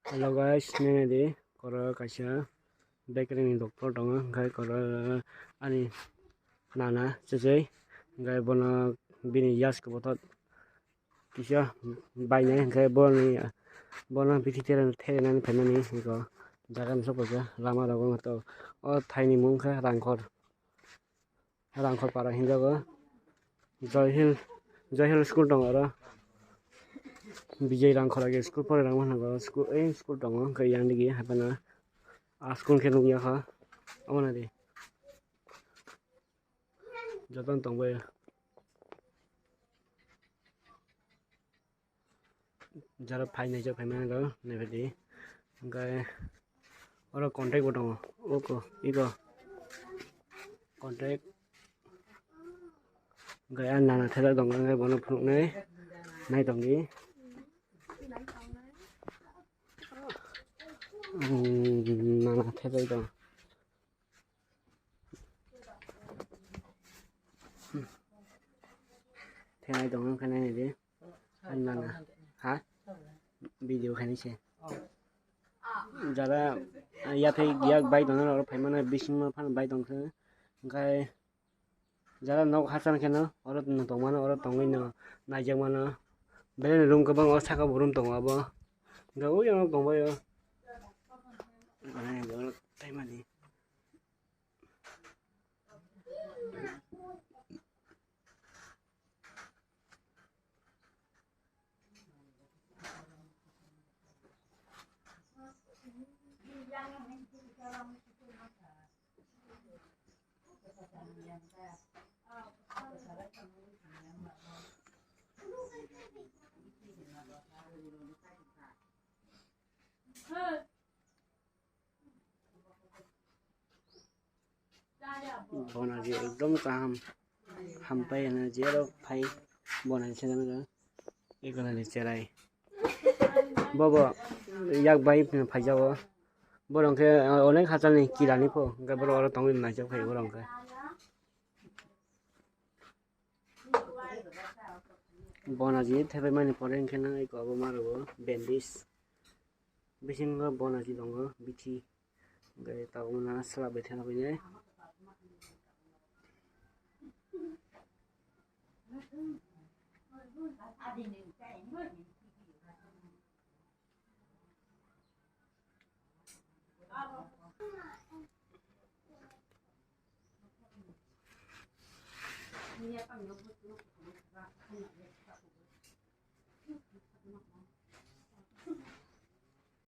Hello guys, nene di koro kaisa Bekereng ni doktor dong, gai koro ani nana sejai gai bono bini yas ke botot kisa bainai gai bono biti tere nani penani ko jaga misok aja lama dong atau thaini mung ka rangkor para hinjago Joy Hill school dong oro bijay rangkor age school pore rang mana school dong kai yang digi hapana school ke nungya ha amana di joton tongbai jara phai jo phai mana do nebedi gai oro contact dong oko iko contact gai an nana thela dong gai bono phuk nai dong di nana thela dong thela dong kan nai di an nana ha video khani se jara ya thai giyak bai dong oro phai mana bising ma phan bai dong gai jara nok hasan kena oro tong mana oro tongoi no naijak mana belen room kabang o saka room tong abo ga o yang tong bai mana oro tai mani bona ji ekdom kaham hampai na jero phai bona se na ekala ni cherai bobo yak bai phai jawo borong ke onek hasan ni kirani po ga boro oro tongin na jak phai borong ke bona ji thebe mani poren ke na iko abo maro bandage bisingo bona ji dongo bithi gai tauna sala bethana bine